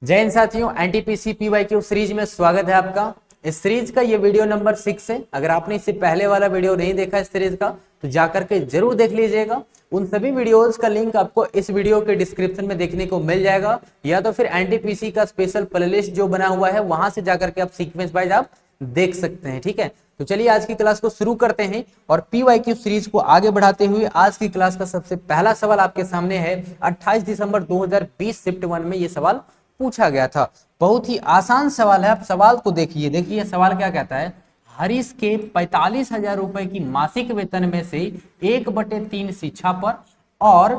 जय हिंद साथियों, NTPC PYQ series में स्वागत है आपका। इस सीरीज का ये वीडियो नंबर 6 है। अगर आपने इससे पहले वाला वीडियो नहीं देखा इस सीरीज का तो जाकर के जरूर देख लीजिएगा। उन सभी वीडियोस का लिंक आपको इस वीडियो के डिस्क्रिप्शन में देखने को मिल जाएगा, या तो फिर एनटीपीसी का स्पेशल प्लेलिस्ट जो बना हुआ है वहां से जाकर के आप सीक्वेंस वाइज आप देख सकते हैं। ठीक है, तो चलिए आज की क्लास को शुरू करते हैं और पीवाईक्यू सीरीज को आगे बढ़ाते हुए आज की क्लास का सबसे पहला सवाल आपके सामने है। 28 दिसंबर 2020 शिफ्ट 1 में ये सवाल पूछा गया था। बहुत ही आसान सवाल है। आप सवाल को देखिए। देखिए सवाल क्या कहता है, हरीश के 45,000 रुपए की मासिक वेतन में से 1/3 शिक्षा पर और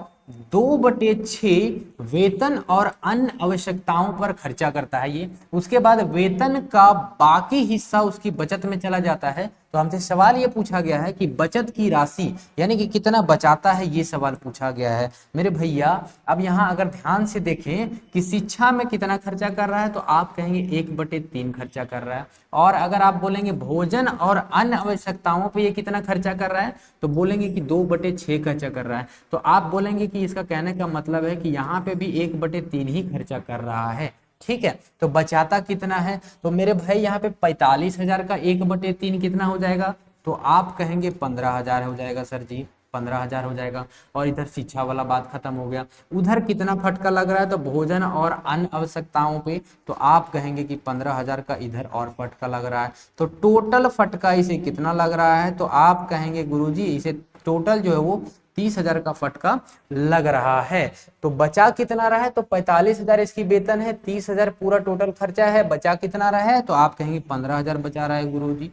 2/6 वेतन और अन्य आवश्यकताओं पर खर्चा करता है ये। उसके बाद वेतन का बाकी हिस्सा उसकी बचत में चला जाता है। तो हमसे सवाल ये पूछा गया है कि बचत की राशि यानी कि कितना बचाता है, ये सवाल पूछा गया है मेरे भैया। अब यहाँ अगर ध्यान से देखें कि शिक्षा में कितना खर्चा कर रहा है तो आप कहेंगे 1/3 खर्चा कर रहा है। और अगर आप बोलेंगे भोजन और अन्य आवश्यकताओं पे ये कितना खर्चा कर रहा है तो बोलेंगे कि 2/6 खर्चा कर रहा है। तो आप बोलेंगे कि इसका कहने का मतलब है कि यहाँ पे भी 1/3 ही खर्चा कर रहा है। ठीक है, तो बचाता कितना है तो मेरे भाई यहाँ पे 45,000 का 1/3 कितना हो जाएगा तो आप कहेंगे 15,000 हो जाएगा सर जी, 15,000 हो जाएगा। और इधर शिक्षा वाला बात खत्म हो गया। उधर कितना फटका लग रहा है तो भोजन और अन्य आवश्यकताओं पे, तो आप कहेंगे कि 15,000 का इधर और फटका लग रहा है। तो टोटल फटका इसे कितना लग रहा है तो आप कहेंगे गुरुजी इसे टोटल जो है वो 30,000 का फटका लग रहा है। तो बचा कितना रहा है तो 45,000 इसकी वेतन है, 30,000 पूरा टोटल खर्चा है, बचा कितना रहा है तो आप कहेंगे 15,000 बचा रहा है गुरुजी।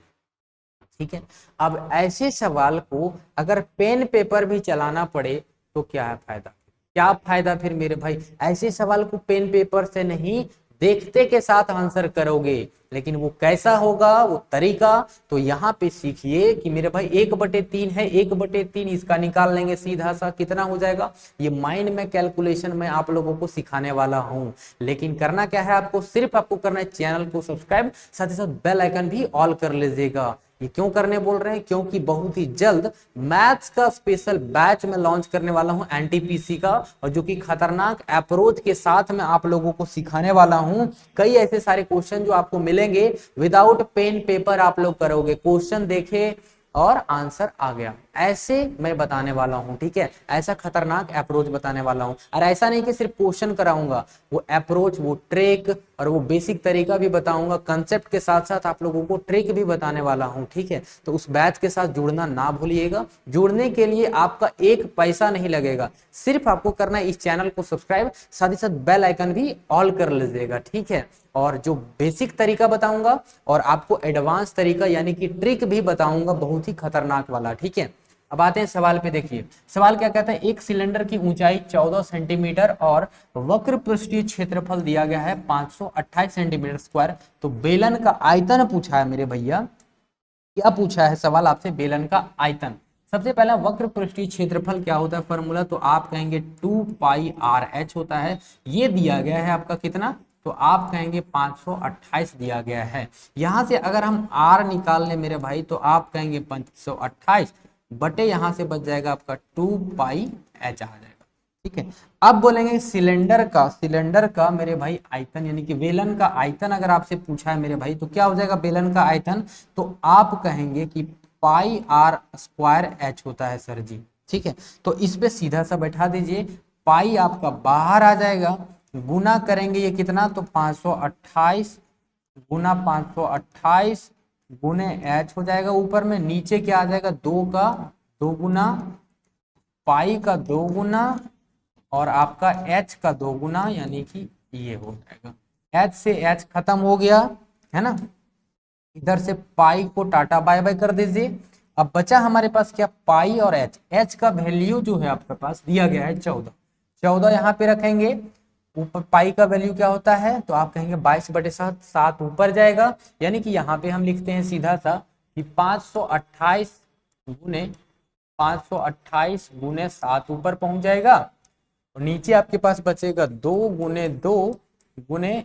ठीक है, अब ऐसे सवाल को अगर पेन पेपर भी चलाना पड़े तो क्या है फायदा, क्या फायदा फिर मेरे भाई। ऐसे सवाल को पेन पेपर से नहीं देखते के साथ आंसर करोगे, लेकिन वो कैसा होगा वो तरीका तो यहाँ पे सीखिए कि मेरे भाई 1/3 है, 1/3 इसका निकाल लेंगे सीधा सा कितना हो जाएगा। ये माइंड में कैलकुलेशन में आप लोगों को सिखाने वाला हूं, लेकिन करना क्या है आपको, सिर्फ आपको करना है चैनल को सब्सक्राइब, साथ ही साथ बेल आइकन भी ऑल कर लीजिएगा। ये क्यों करने बोल रहे हैं, क्योंकि बहुत ही जल्द मैथ्स का स्पेशल बैच में लॉन्च करने वाला हूं एनटीपीसी का, और जो कि खतरनाक अप्रोच के साथ में आप लोगों को सिखाने वाला हूं। कई ऐसे सारे क्वेश्चन जो आपको मिलेंगे विदाउट पेन पेपर आप लोग करोगे, क्वेश्चन देखे और आंसर आ गया, ऐसे मैं बताने वाला हूं। ठीक है, ऐसा खतरनाक अप्रोच बताने वाला हूं। और ऐसा नहीं कि सिर्फ क्वेश्चन कराऊंगा, वो अप्रोच, वो ट्रिक और वो बेसिक तरीका भी बताऊंगा। कंसेप्ट के साथ साथ आप लोगों को ट्रिक भी बताने वाला हूं। ठीक है, तो उस बैच के साथ जुड़ना ना भूलिएगा। जुड़ने के लिए आपका एक पैसा नहीं लगेगा, सिर्फ आपको करना है इस चैनल को सब्सक्राइब, साथ ही साथ बेल आइकन भी ऑल कर लीजिएगा। ठीक है, और जो बेसिक तरीका बताऊंगा और आपको एडवांस तरीका यानी कि ट्रिक भी बताऊंगा, बहुत ही खतरनाक वाला। ठीक है, अब आते हैं सवाल पे। देखिए सवाल क्या कहता है, एक सिलेंडर की ऊंचाई 14 सेंटीमीटर और वक्र पृष्ठीय क्षेत्रफल दिया गया है 528 सेंटीमीटर स्क्वायर। तो बेलन का आयतन पूछा है मेरे भैया। क्या पूछा है सवाल आपसे, बेलन का आयतन। सबसे पहला वक्र पृष्ठीय क्षेत्रफल क्या होता है फॉर्मूला, तो आप कहेंगे 2πr/h होता है। ये दिया गया है आपका कितना, तो आप कहेंगे 528 दिया गया है। यहां से अगर हम r निकाल लें मेरे भाई तो आप कहेंगे 528 बटे यहां से बच जाएगा आपका 2πh आ जाएगा। ठीक है, अब बोलेंगे सिलेंडर का मेरे भाई आयतन यानी कि बेलन का आयतन अगर आपसे पूछा है मेरे भाई तो क्या हो जाएगा बेलन का आयतन, तो आप कहेंगे कि πr² होता है सर जी। ठीक है, तो इस पे सीधा सा बैठा दीजिए, पाई आपका बाहर आ जाएगा, गुना करेंगे ये कितना तो 528 गुना 528 गुने h हो जाएगा, ऊपर में नीचे क्या आ जाएगा 2 का 2 गुना, पाई का 2 गुना और आपका h का 2 गुना, यानी कि ये हो जाएगा। h से h खत्म हो गया है ना, इधर से पाई को टाटा बाय बाय कर दीजिए। अब बचा हमारे पास क्या, पाई और h का वैल्यू जो है आपके पास दिया गया है 14 यहाँ पे रखेंगे। ऊपर पाई का वैल्यू क्या होता है तो आप कहेंगे 22/7, 7 ऊपर जाएगा, यानी कि यहाँ पे हम लिखते हैं सीधा सा कि 528 गुने 7 ऊपर पहुंच जाएगा, और नीचे आपके पास बचेगा 2 गुने 2 गुने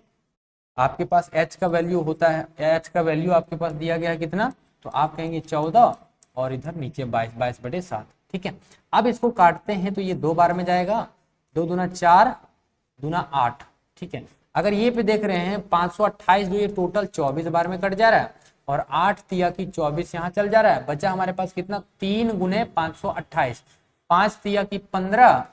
आपके पास h का वैल्यू होता है, h का वैल्यू आपके पास दिया गया है कितना, तो आप कहेंगे 14 और इधर नीचे 22/7। ठीक है, अब इसको काटते हैं तो ये 2 बार में जाएगा, 2 दूना 4 दूना 8। ठीक है, अगर ये पे देख रहे हैं 528 जो ये टोटल 24 बार में कट जा रहा है और 8 तिया की 24 यहाँ चल जा रहा है, बचा हमारे पास कितना 3 गुने 528, 5 तिया की 15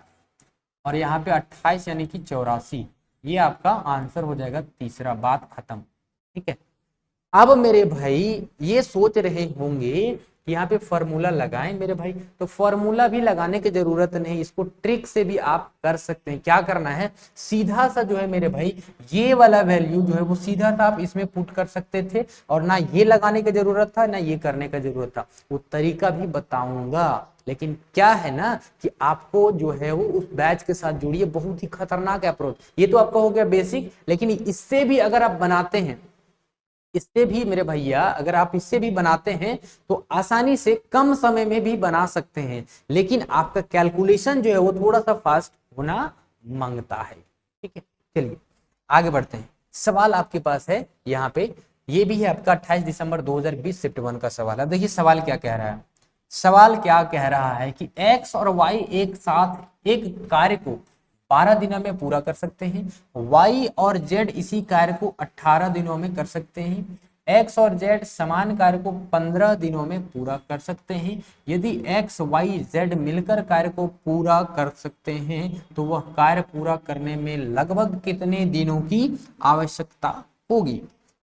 और यहाँ पे 28 यानी कि 84। ये आपका आंसर हो जाएगा तीसरा, बात खत्म। ठीक है, अब मेरे भाई ये सोच रहे होंगे कि यहाँ पे फॉर्मूला लगाएं मेरे भाई, तो फॉर्मूला भी लगाने की जरूरत नहीं, इसको ट्रिक से भी आप कर सकते हैं। क्या करना है, सीधा सा जो है मेरे भाई ये वाला वैल्यू जो है वो सीधा सा आप इसमें पुट कर सकते थे और ना ये लगाने की जरूरत था ना ये करने का जरूरत था। वो तरीका भी बताऊंगा, लेकिन क्या है ना कि आपको जो है वो उस बैच के साथ जुड़िए, बहुत ही खतरनाक अप्रोच। ये तो आपका हो गया बेसिक, लेकिन इससे भी अगर आप बनाते हैं, इससे भी मेरे भैया अगर आप इससे भी बनाते हैं तो आसानी से कम समय में भी बना सकते हैं, लेकिन आपका कैलकुलेशन जो है वो थोड़ा सा फास्ट होना मांगता है। ठीक है, चलिए आगे बढ़ते हैं। सवाल आपके पास है यहाँ पे, ये भी है आपका 28 दिसंबर 2020 शिफ्ट 1 का सवाल है। देखिए सवाल क्या कह रहा है, सवाल क्या कह रहा है कि x और y एक साथ एक कार्य को 12 दिनों में पूरा कर सकते हैं, y और z इसी कार्य को 18 दिनों में कर सकते हैं, x और z समान कार्य को 15 दिनों में पूरा कर सकते हैं। यदि x, y, z मिलकर कार्य को पूरा कर सकते हैं तो वह कार्य पूरा करने में लगभग कितने दिनों की आवश्यकता होगी,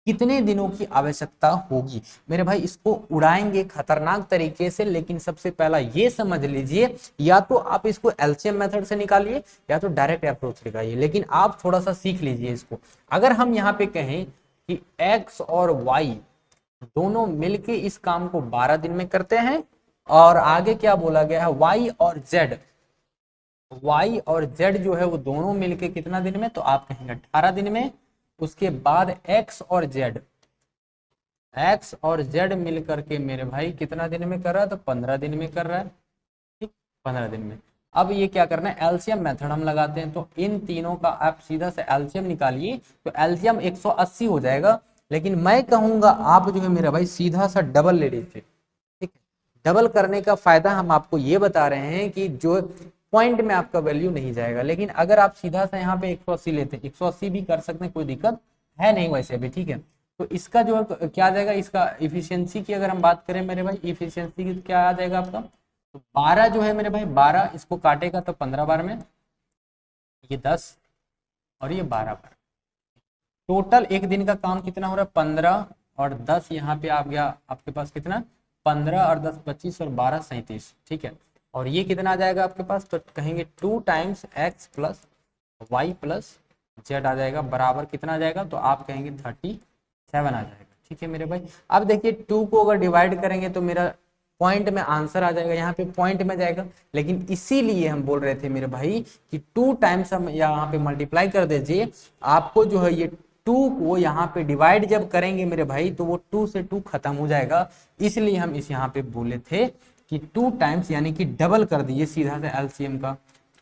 कितने दिनों की आवश्यकता होगी। मेरे भाई इसको उड़ाएंगे खतरनाक तरीके से, लेकिन सबसे पहला ये समझ लीजिए, या तो आप इसको एलसीएम मेथड से निकालिए या तो डायरेक्ट अप्रोच लगाइए, लेकिन आप थोड़ा सा सीख लीजिए इसको। अगर हम यहाँ पे कहें कि x और y दोनों मिलके इस काम को 12 दिन में करते हैं, और आगे क्या बोला गया है, y और z जो है वो दोनों मिलके कितना दिन में, तो आप कहेंगे 18 दिन में। उसके बाद x और z मिल करके मेरे भाई कितना दिन में कर रहा है, तो 15 दिन में कर रहा है। ठीक, 15 दिन में। अब ये क्या करना है, एलसीएम मेथड हम लगाते हैं, तो इन तीनों का आप सीधा से एलसीएम निकालिए, तो एलसीएम 180 हो जाएगा। लेकिन मैं कहूंगा आप जो है मेरा भाई सीधा सा डबल ले लीजिए। ठीक है, डबल करने का फायदा हम आपको ये बता रहे हैं कि जो पॉइंट में आपका वैल्यू नहीं जाएगा, लेकिन अगर आप सीधा सा यहाँ पे 180 लेते हैं, 180 भी कर सकते हैं, कोई दिक्कत है नहीं वैसे भी। ठीक है, तो इसका जो क्या आ जाएगा, इसका इफिशियंसी की अगर हम बात करें मेरे भाई, इफिशियंसी क्या आ जाएगा आपका, तो 12 जो है मेरे भाई 12 इसको काटेगा तो 15 बार में, ये 10 और ये 12 बार, टोटल एक दिन का काम कितना हो रहा है 15 और 10 यहाँ पे आ गया आपके पास कितना, 15 और 10 25 और 12 37। ठीक है, और ये कितना आ जाएगा आपके पास, तो कहेंगे 2 times x plus y plus z आ जाएगा, बराबर कितना आ जाएगा, तो आप कहेंगे 37 आ जाएगा। ठीक है मेरे भाई, अब देखिए 2 को अगर डिवाइड करेंगे तो मेरा पॉइंट में आंसर आ जाएगा, यहाँ पे पॉइंट में जाएगा, लेकिन इसीलिए हम बोल रहे थे मेरे भाई कि 2 टाइम्स हम यहाँ पे मल्टीप्लाई कर दीजिए, आपको जो है ये 2 को यहाँ पे डिवाइड जब करेंगे मेरे भाई तो वो 2 से 2 खत्म हो जाएगा, इसलिए हम इस यहाँ पे बोले थे कि 2 टाइम्स यानी कि डबल कर दिए सीधा से एलसीएम का।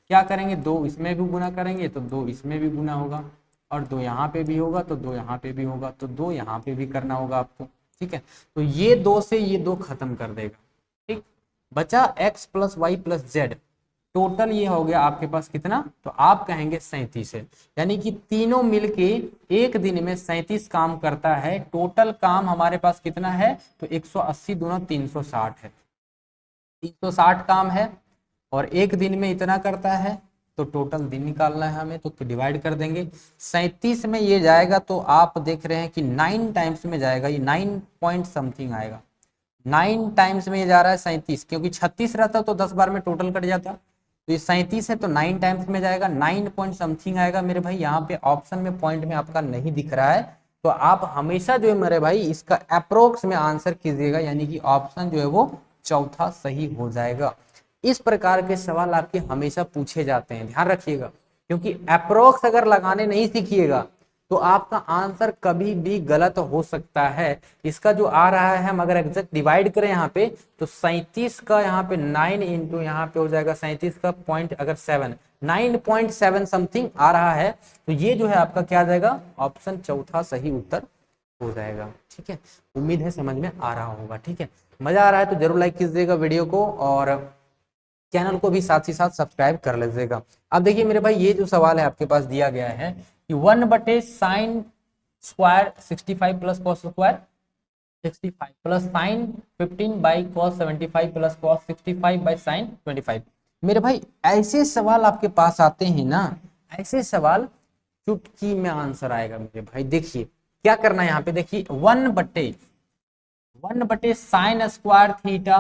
क्या करेंगे, 2 इसमें भी गुना करेंगे तो 2 इसमें भी गुना होगा, और 2 यहाँ पे भी होगा तो 2 यहाँ पे भी होगा, तो 2 यहाँ पे भी करना होगा आपको। ठीक है, तो ये 2 से ये 2 खत्म कर देगा। ठीक, बचा x plus y plus z, total ये हो गया आपके पास कितना, तो आप कहेंगे 37 है, यानी कि तीनों मिलके एक दिन में 37 काम करता है। टोटल काम हमारे पास कितना है, तो 180 दूना 360 है, 360 काम है, और एक दिन में इतना करता है, तो टोटल दिन निकालना है हमें, तो डिवाइड कर देंगे। 37 में ये जाएगा तो आप देख रहे हैं कि 9 टाइम्स में जाएगा, ये 9 पॉइंट समथिंग आएगा, 9 टाइम्स में ये जा रहा है 37, क्योंकि 36 रहता तो 10 बार में टोटल कट जाता, तो ये 37 है तो 9 टाइम्स में जाएगा, 9 पॉइंट समथिंग आएगा मेरे भाई। यहाँ पे ऑप्शन में पॉइंट में आपका नहीं दिख रहा है, तो आप हमेशा जो है मेरे भाई इसका अप्रोक्स में आंसर कीजिएगा, यानी कि ऑप्शन जो है वो चौथा सही हो जाएगा। इस प्रकार के सवाल आपके हमेशा पूछे जाते हैं, ध्यान रखिएगा, क्योंकि अप्रोक्स अगर लगाने नहीं सीखिएगा तो आपका आंसर कभी भी गलत हो सकता है। इसका जो आ रहा है, हम अगर एग्जैक्ट डिवाइड करें यहाँ पे, तो 37 का यहाँ पे 9 इंटू यहाँ पे हो जाएगा 37 का पॉइंट अगर 7, 9.7 समथिंग आ रहा है, तो ये जो है आपका क्या आ जाएगा, ऑप्शन चौथा सही उत्तर हो जाएगा। ठीक है, उम्मीद है समझ में आ रहा होगा। ठीक है, मजा आ रहा है तो जरूर लाइक कीजिएगा वीडियो को, और चैनल को भी साथ ही साथ सब्सक्राइब कर लीजिएगा। अब देखिए मेरे भाई, ये जो सवाल है आपके पास दिया गया है, कि 1/sin² 65 plus cos square 65 plus sign 15 by cos 75 plus cos 65 by sine 25। मेरे भाई ऐसे सवाल आपके पास आते हैं ना, ऐसे सवाल चुटकी में आंसर आएगा मेरे भाई। देखिए क्या करना है यहाँ पे, देखिए 1/1 sine square theta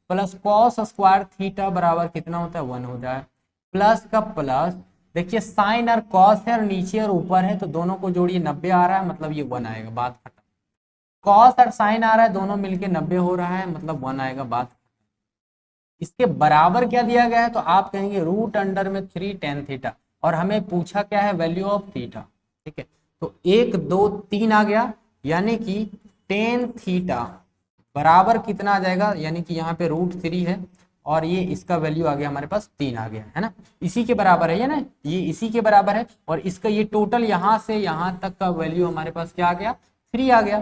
plus cos square theta बराबर कितना होता है 1 होता है। प्लस का प्लस, देखिए साइन और कॉस है और नीचे और ऊपर है तो दोनों को जोड़िए 90 आ रहा है, मतलब ये 1 आएगा, बात खत्म। कॉस और साइन आ रहा है, दोनों मिलके 90 हो रहा है, मतलब 1 आएगा, बात। इसके बराबर क्या दिया गया है तो आप कहेंगे √3 tan थीटा, और हमें पूछा क्या है, वैल्यू ऑफ थीटा। ठीक है, तो 1 2 3 आ गया, यानी कि tan थीटा बराबर कितना आ जाएगा, यानी कि यहाँ पे √3 है और ये इसका वैल्यू आ गया हमारे पास 3 आ गया है ना, इसी के बराबर है ये ना, ये इसी के बराबर है। और इसका ये टोटल यहाँ से यहाँ तक का वैल्यू हमारे पास क्या आ गया, 3 आ गया।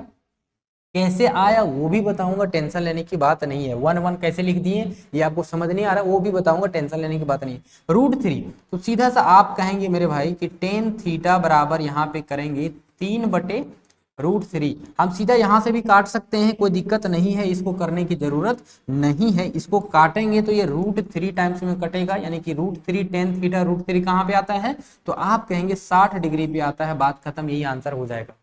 कैसे आया वो भी बताऊंगा, टेंशन लेने की बात नहीं है। 1 1 कैसे लिख दिए ये आपको समझ नहीं आ रहा, वो भी बताऊंगा, टेंशन लेने की बात नहीं है। √3 तो सीधा सा आप कहेंगे मेरे भाई कि tan थीटा बराबर यहाँ पे करेंगे 3/√3। हम सीधा यहाँ से भी काट सकते हैं, कोई दिक्कत नहीं है, इसको करने की जरूरत नहीं है। इसको काटेंगे तो ये √3 टाइम्स में कटेगा, यानी कि √3 tan थीटा, √3 कहाँ पे आता है तो आप कहेंगे 60 डिग्री पे आता है, बात खत्म, यही आंसर हो जाएगा।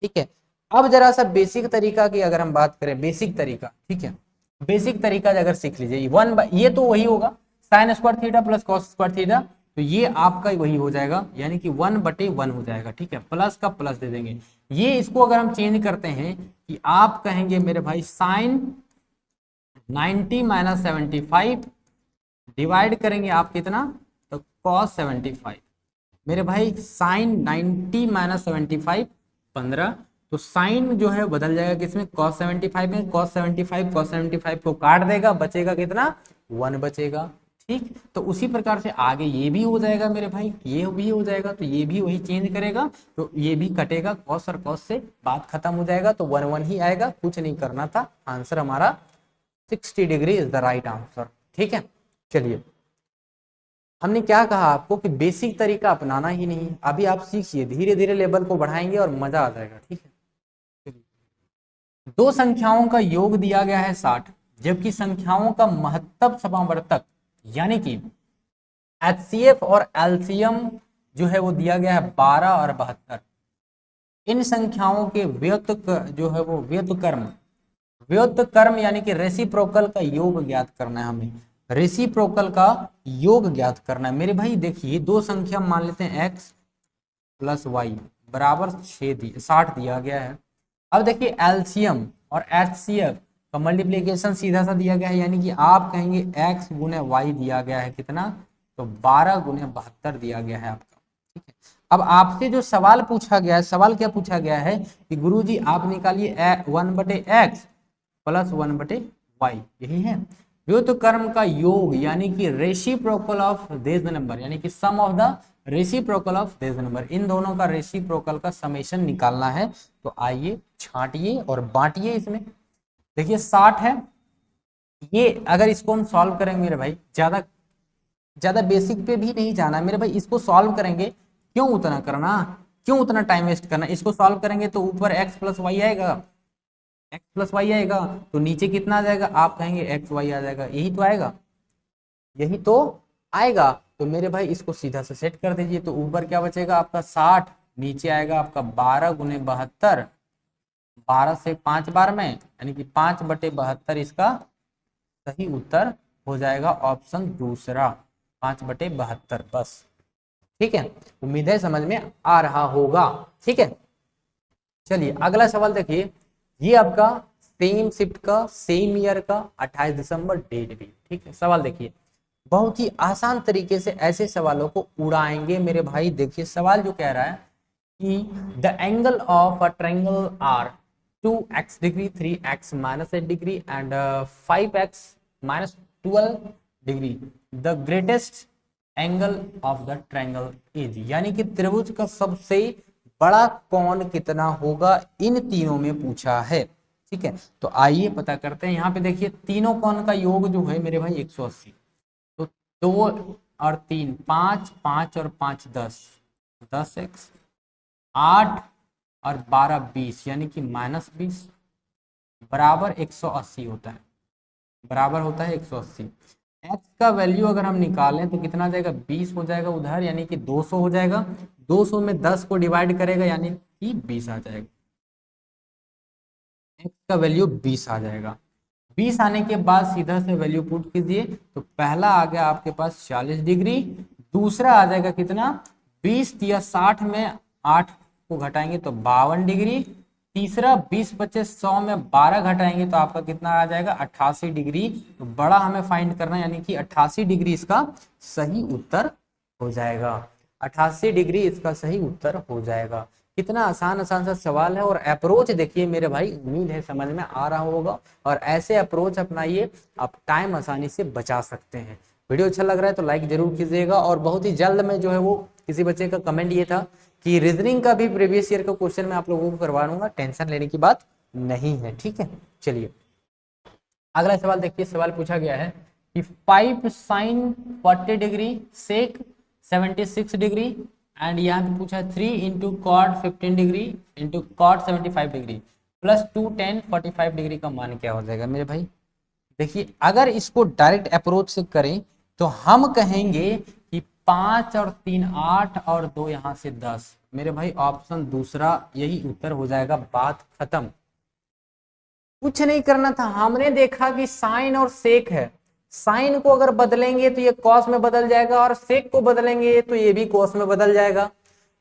ठीक है, अब जरा सा बेसिक तरीका की अगर हम बात करें, बेसिक तरीका, ठीक है, बेसिक तरीका अगर सीख लीजिए, ये तो वही होगा sine square theta plus cos square theta, तो ये आपका वही हो जाएगा, यानी कि 1/1 हो जाएगा। ठीक है, प्लस का प्लस दे देंगे। ये इसको अगर हम चेंज करते हैं कि आप कहेंगे मेरे भाई साइन 90 - 75 डिवाइड करेंगे आप कितना तो कॉस 75। मेरे भाई साइन 90 - 75 15, तो साइन जो है बदल जाएगा किसमें, cos 75 में। cos 75 को काट देगा, बचेगा कितना 1 बचेगा। ठीक, तो उसी प्रकार से आगे ये भी हो जाएगा मेरे भाई, ये भी हो जाएगा, तो ये भी वही चेंज करेगा, तो ये भी कटेगा, cos और cos से बात खत्म हो जाएगा, तो 1 1 ही आएगा, कुछ नहीं करना था। आंसर हमारा 60 degree is the right answer. ठीक है, चलिए हमने क्या कहा आपको कि बेसिक तरीका अपनाना ही नहीं है, अभी आप सीखिए, धीरे धीरे लेवल को बढ़ाएंगे और मजा आ जाएगा। ठीक है, दो संख्याओं का योग दिया गया है 60, जबकि संख्याओं का महत्तम समावर्तक यानी कि HCF और एलसीएम जो है वो दिया गया है 12 और 72। इन संख्याओं के जो है वो व्युत्क्रम यानी कि रेसिप्रोकल का योग ज्ञात करना है हमें, रेसिप्रोकल का योग ज्ञात करना है। मेरे भाई देखिए दो संख्या मान लेते हैं x + y बराबर 60 दिया गया है। अब देखिए एलसीएम और HCF का मल्टीप्लीकेशन सीधा सा दिया गया है, यानी कि आप कहेंगे x × y दिया गया है कितना तो 12 × 72 दिया गया है आपका। ठीक है, अब आपसे जो सवाल पूछा गया है, सवाल क्या पूछा गया है कि गुरुजी आप निकालिए 1/x + 1/y, यही है व्युत्क्रम का योग, यानी कि रेसिप्रोकल ऑफ दिस नंबर, यानी कि sum of the reciprocal of this number, इन दोनों का रेसिप्रोकल का समेशन निकालना है। तो आइए छांटिए और बांटिए इसमें। देखिए 60 है, ये अगर इसको हम सॉल्व करेंगे मेरे भाई, ज्यादा बेसिक पे भी नहीं जाना मेरे भाई, इसको सॉल्व करेंगे, क्यों उतना करना, क्यों उतना टाइम वेस्ट करना, इसको सॉल्व करेंगे तो ऊपर x + y आएगा, तो नीचे कितना आ जाएगा, आप कहेंगे xy आ जाएगा, यही तो आएगा, यही तो आएगा। तो मेरे भाई इसको सीधा से सेट कर दीजिए, तो ऊपर क्या बचेगा आपका 60, नीचे आएगा आपका 12 × 72, 12 से 5 बार में, यानी कि 5/72 इसका सही उत्तर हो जाएगा, ऑप्शन दूसरा 5/72 बस। ठीक है, उम्मीद है समझ में आ रहा होगा। ठीक है, चलिए अगला सवाल देखिए, ये आपका सेम शिफ्ट का सेम ईयर का 28 दिसंबर डेट भी। ठीक है, सवाल देखिए, बहुत ही आसान तरीके से ऐसे सवालों को उड़ाएंगे मेरे भाई। देखिए सवाल जो कह रहा है कि the angle of a triangle are 2x degree 3x - 8 degree and 5x - 12 degree, the greatest angle of the triangle is, यानी कि त्रिभुज का सबसे बड़ा कोण कितना होगा, इन तीनों में पूछा है। ठीक है, तो आइए पता करते हैं। यहाँ पे देखिए तीनों कोण का योग जो है मेरे भाई 180, तो 2 और 3 5, 5 और 5 10, 10x 8 और 12 20 यानी कि -20 बराबर 180 होता है, बराबर होता है 180। एक्स का वैल्यू अगर हम निकालें तो कितना आ जाएगा, 20 हो जाएगा उधर, यानी कि 200 हो जाएगा। 200 में 10 को डिवाइड करेगा यानी कि 20 आ जाएगा, एक्स का वैल्यू 20 आ जाएगा। 20 आने के बाद सीधा से वैल्यू पुट कीजिए, तो पहला आ गया आपके पास 40 डिग्री, दूसरा आ जाएगा कितना, 20 या 60 में 8 को घटाएंगे तो 52 डिग्री, तीसरा 20 25 100 में 12 घटाएंगे तो आपका कितना आ जाएगा, 88 डिग्री। तो बड़ा हमें फाइंड करना है, यानी कि 88 डिग्री इसका सही उत्तर हो जाएगा। 88 डिग्री इसका सही उत्तर हो जाएगा। कितना आसान आसान सा सवाल है, और अप्रोच देखिए मेरे भाई, उम्मीद है समझ में आ रहा होगा। और ऐसे अप्रोच अपनाइए, आप टाइम आसानी से बचा सकते हैं। वीडियो अच्छा लग रहा है तो लाइक जरूर कीजिएगा, और बहुत ही जल्द में जो है वो किसी बच्चे का कमेंट ये था कि रीजनिंग का भी प्रीवियस ईयर का क्वेश्चन मैं आप लोगों को करवा लूंगा, टेंशन लेने की बात नहीं है, ठीक है। चलिए अगला सवाल देखिए, सवाल पूछा गया है कि 5 sin 40 degree sec 76 degree, and यहाँ पे पूछा 3 into cot 15 degree into cot 75 degree plus 2 tan 45 degree का मान क्या हो जाएगा मेरे भाई। देखिए अगर इसको डायरेक्ट अप्रोच से करें तो हम कहेंगे कि 5 और 3 8 और 2 यहाँ से 10, मेरे भाई ऑप्शन दूसरा यही उत्तर हो जाएगा, बात खत्म। कुछ नहीं करना था, हमने देखा कि साइन और सेक है, साइन को अगर बदलेंगे तो ये कॉस में बदल जाएगा, और सेक को बदलेंगे तो ये भी कॉस में बदल जाएगा।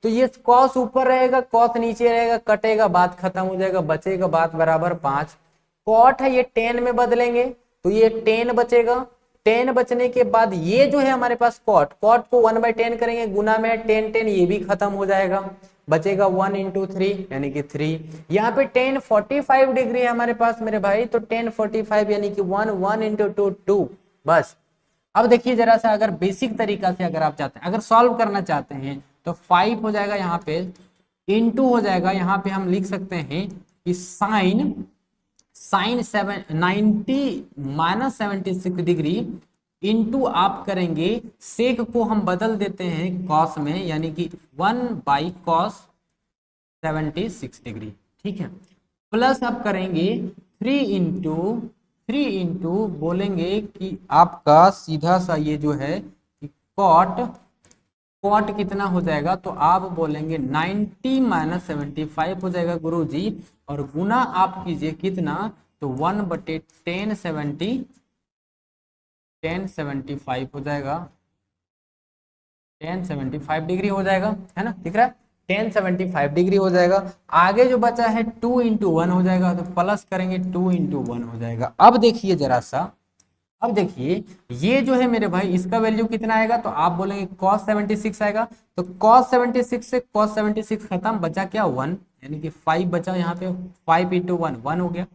तो ये कॉस ऊपर रहेगा, कॉस नीचे रहेगा, कटेगा, बात खत्म हो जाएगा, बचेगा बात बराबर 5। कॉट है ये 10 में बदलेंगे तो ये 10 बचेगा, 10 बचने के बाद ये जो है हमारे पास कॉट, कॉट को 1/10 करेंगे, गुना में 10 10, ये भी खत्म हो जाएगा, बचेगा 1 इंटू 3 यानी कि 3। यहाँ पे 10 45 डिग्री है हमारे पास मेरे भाई, तो 10 45 यानी कि 1 1 इंटू 2 2, बस। अब देखिए जरा सा, अगर बेसिक तरीका से अगर आप चाहते हैं, अगर सॉल्व करना चाहते हैं तो 5 हो जाएगा यहाँ पे, इंटू हो जाएगा, यहाँ पे हम लिख सकते हैं कि साइन साइन 90 -76 डिग्री इंटू आप करेंगे, सेक को हम बदल देते हैं कॉस में, यानी कि 1/cos 76 डिग्री, ठीक है। प्लस आप करेंगे 3 इंटू बोलेंगे कि आपका सीधा सा ये जो है कि कॉट, कॉट कितना हो जाएगा, तो आप बोलेंगे 90 -75 हो जाएगा गुरुजी, और गुना आप कीजिए कितना, तो 1/1075 हो जाएगा, 1075 डिग्री हो जाएगा, है ना, दिख रहा है, 1075 डिग्री हो जाएगा। आगे जो बचा है 2 इंटू 1 हो जाएगा, तो प्लस करेंगे 2 इंटू 1 हो जाएगा। अब देखिए जरा सा, अब देखिए ये जो है मेरे भाई, इसका वैल्यू कितना आएगा, तो आप बोलेंगे cos 76 आएगा, तो cos 76 से cos 76 खत्म, बचा क्या 1, यानी कि 5 बचा यहाँ पे, 5 इंटू 1 1 हो गया।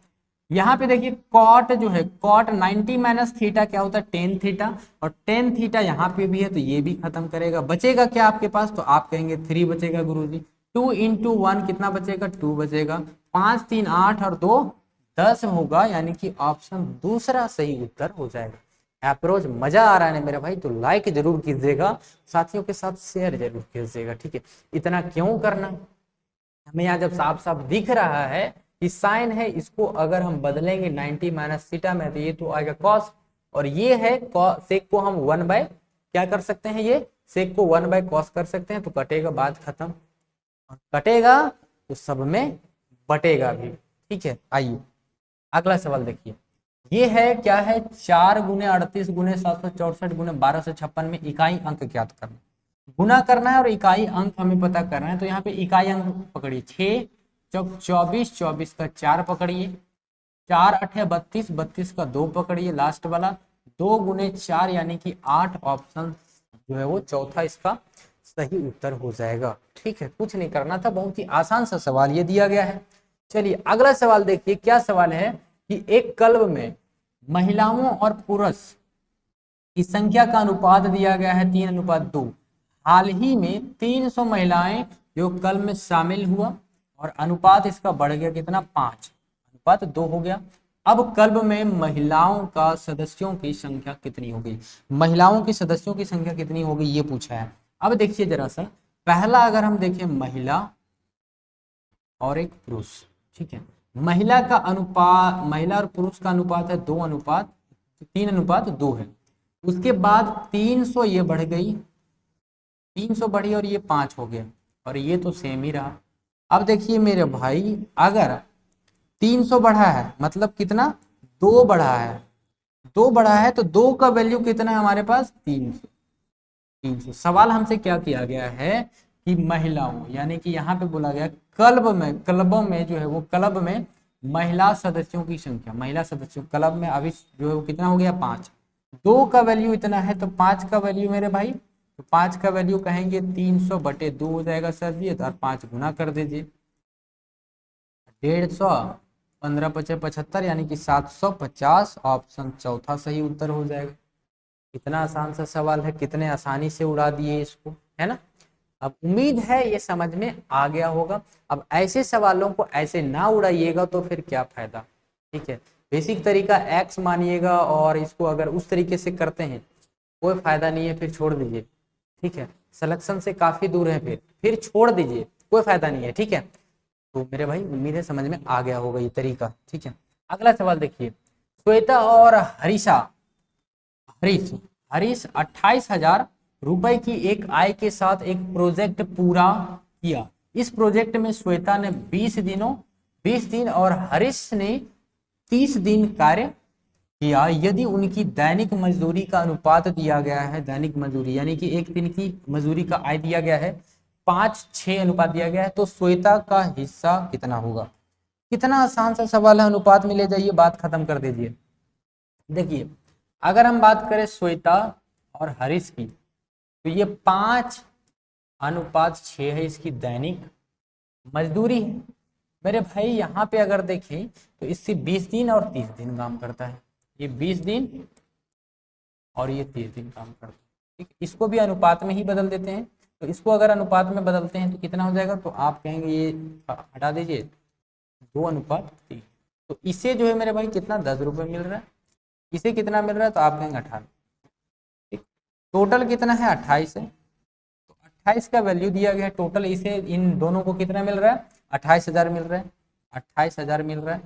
यहाँ पे देखिए कॉट जो है, कॉट 90 माइनस थीटा क्या होता है, टेन थीटा, और टेन थीटा यहाँ पे भी है, तो ये भी खत्म करेगा, बचेगा क्या आपके पास, तो आप कहेंगे 3 बचेगा गुरुजी। 2 इंटू 1 कितना बचेगा, 2 बचेगा, 5 3 8 और 2 10 होगा, यानी कि ऑप्शन दूसरा सही उत्तर हो जाएगा। अप्रोच मजा आ रहा है ना मेरा भाई, तो लाइक जरूर कीजिएगा, साथियों के साथ शेयर जरूर कीजिएगा, ठीक है। इतना क्यों करना, हमें यहाँ जब साफ साफ दिख रहा है कि साइन है, इसको अगर हम बदलेंगे 90 माइनस थीटा में, तो ये तो आएगा कॉस, और ये है सेक को हम 1 बाय क्या कर सकते हैं, ये सेक को 1/cos कर सकते हैं, तो कटेगा, बात खत्म, और कटेगा तो सब में बटेगा भी, ठीक है। आइए अगला सवाल देखिए, ये है क्या है, 4 गुने 38 गुने 764 गुने 1256 में इकाई अंक ज्ञात करना, गुना करना है और इकाई अंक हमें पता करना है। तो यहाँ पे इकाई अंक पकड़िए, 6 चौक 24, 24 का 4 पकड़िए, 4 8 32, 32 का 2 पकड़िए, लास्ट वाला 2 गुने 4 यानी कि 8, ऑप्शन जो है वो चौथा इसका सही उत्तर हो जाएगा, ठीक है। कुछ नहीं करना था, बहुत ही आसान सा सवाल ये दिया गया है। चलिए अगला सवाल देखिए, क्या सवाल है कि एक क्लब में महिलाओं और पुरुष की संख्या का अनुपात दिया गया है 3:2। हाल ही में 300 महिलाएं जो क्लब में शामिल हुआ, और अनुपात इसका बढ़ गया कितना, 5:2 हो गया। अब क्लब में महिलाओं का सदस्यों की संख्या कितनी हो गई, महिलाओं की सदस्यों की संख्या कितनी हो गई ये पूछा है। अब देखिए जरा सा, पहला अगर हम देखें महिला, और एक पुरुष, ठीक है। महिला का अनुपात, महिला और पुरुष का अनुपात है 3:2 है। उसके बाद 300 ये बढ़ गई, 300 बढ़ी और ये 5 हो गया, और ये तो सेम ही रहा। अब देखिए मेरे भाई, अगर 300 बढ़ा है मतलब कितना, 2 बढ़ा है, 2 बढ़ा है तो 2 का वैल्यू कितना है हमारे पास, 300। 300 सवाल हमसे क्या किया गया है कि महिलाओं, यानी कि यहाँ पे बोला गया क्लबों में जो है वो क्लब में महिला सदस्यों की संख्या, महिला सदस्यों क्लब में अभी जो है वो कितना हो गया, 5। 2 का वैल्यू इतना है तो 5 का वैल्यू मेरे भाई, तो 5 का वैल्यू कहेंगे 300/2 हो जाएगा सर जी, और 5 गुना कर दीजिए, 150, 15×5 = 75, यानी कि 750। ऑप्शन चौथा सही उत्तर हो जाएगा। इतना आसान सा सवाल है, कितने आसानी से उड़ा दिए इसको, है ना। अब उम्मीद है ये समझ में आ गया होगा। अब ऐसे सवालों को ऐसे ना उड़ाइएगा तो फिर क्या फायदा, ठीक है। बेसिक तरीका एक्स मानिएगा और इसको अगर उस तरीके से करते हैं कोई फायदा नहीं है, फिर छोड़ दीजिए, ठीक है। सिलेक्शन से काफी दूर है, फिर छोड़ दीजिए, कोई फायदा नहीं है, ठीक है। तो मेरे भाई उम्मीद है समझ में आ गया होगा ये तरीका, ठीक है। अगला सवाल देखिए, श्वेता और हरीश हरीश 28,000 रुपए की एक आय के साथ एक प्रोजेक्ट पूरा किया। इस प्रोजेक्ट में श्वेता ने 20 दिन और हरीश ने 30 दिन कार्य किया। यदि उनकी दैनिक मजदूरी का अनुपात दिया गया है, दैनिक मजदूरी यानी कि एक दिन की मजदूरी का आय दिया गया है, 5:6 अनुपात दिया गया है, तो श्वेता का हिस्सा कितना होगा। कितना आसान सा सवाल है, अनुपात में ले जाइए, बात खत्म कर दीजिए। देखिए अगर हम बात करें श्वेता और हरीश की, तो ये 5:6 है इसकी दैनिक मजदूरी है मेरे भाई। यहाँ पे अगर देखें तो इससे 20 दिन और 30 दिन काम करता है, ये 20 दिन और ये 30 दिन काम करता है, ठीक। इसको भी अनुपात में ही बदल देते हैं, तो इसको अगर अनुपात में बदलते हैं तो कितना हो जाएगा, तो आप कहेंगे ये हटा दीजिए 2:3। तो इसे जो है मेरे भाई कितना, 10 रुपये मिल रहा है, इसे कितना मिल रहा है, तो आप कहेंगे 18, ठीक। टोटल कितना है, 28 है, तो 28 का वैल्यू दिया गया है टोटल, इसे इन दोनों को कितना मिल रहा है, 28,000 मिल रहा है, 28,000 मिल रहा है।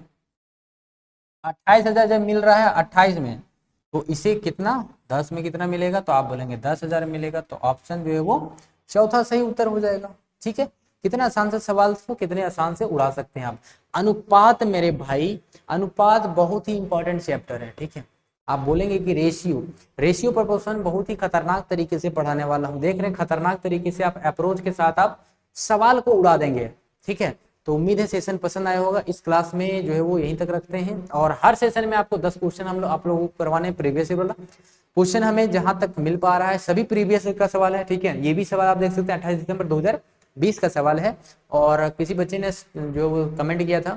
28,000 जब मिल रहा है 28 में, तो इसे कितना 10 में कितना मिलेगा, तो आप बोलेंगे 10,000 मिलेगा, तो ऑप्शन जो है वो चौथा सही उत्तर हो जाएगा, ठीक है। कितना आसान से सवाल को कितने आसान से उड़ा सकते हैं आप। अनुपात मेरे भाई, अनुपात बहुत ही इंपॉर्टेंट चैप्टर है, ठीक है। आप बोलेंगे कि रेशियो प्रोपोर्शन बहुत ही खतरनाक तरीके से पढ़ाने वाला हूं, देख रहे हैं खतरनाक तरीके से आप अप्रोच के साथ आप सवाल को उड़ा देंगे, ठीक है। तो उम्मीद है सेशन पसंद आया होगा। इस क्लास में जो है वो यहीं तक रखते हैं, और हर सेशन में आपको 10 क्वेश्चन हम लोग आप लोगों को करवाने, प्रीवियस वाला क्वेश्चन हमें जहां तक मिल पा रहा है सभी प्रीवियस का सवाल है, ठीक है। ये भी सवाल आप देख सकते हैं 28 दिसंबर 2020 का सवाल है। और किसी बच्चे ने जो कमेंट किया था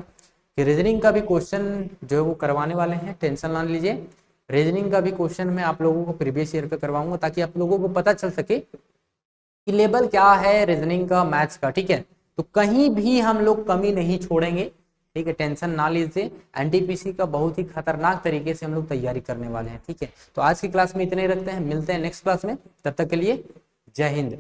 कि रीजनिंग का भी क्वेश्चन जो है वो करवाने वाले हैं, टेंशन ना लीजिए। रीजनिंग का भी क्वेश्चन मैं आप लोगों को प्रीवियस ईयर का करवाऊंगा, ताकि आप लोगों को पता चल सके कि लेवल क्या है रीजनिंग का, मैथ्स का, ठीक है। तो कहीं भी हम लोग कमी नहीं छोड़ेंगे, ठीक है, टेंशन ना लीजिए। एनटीपीसी का बहुत ही खतरनाक तरीके से हम लोग तैयारी करने वाले हैं, ठीक है। तो आज की क्लास में इतने ही रखते हैं, मिलते हैं नेक्स्ट क्लास में, तब तक के लिए जय हिंद।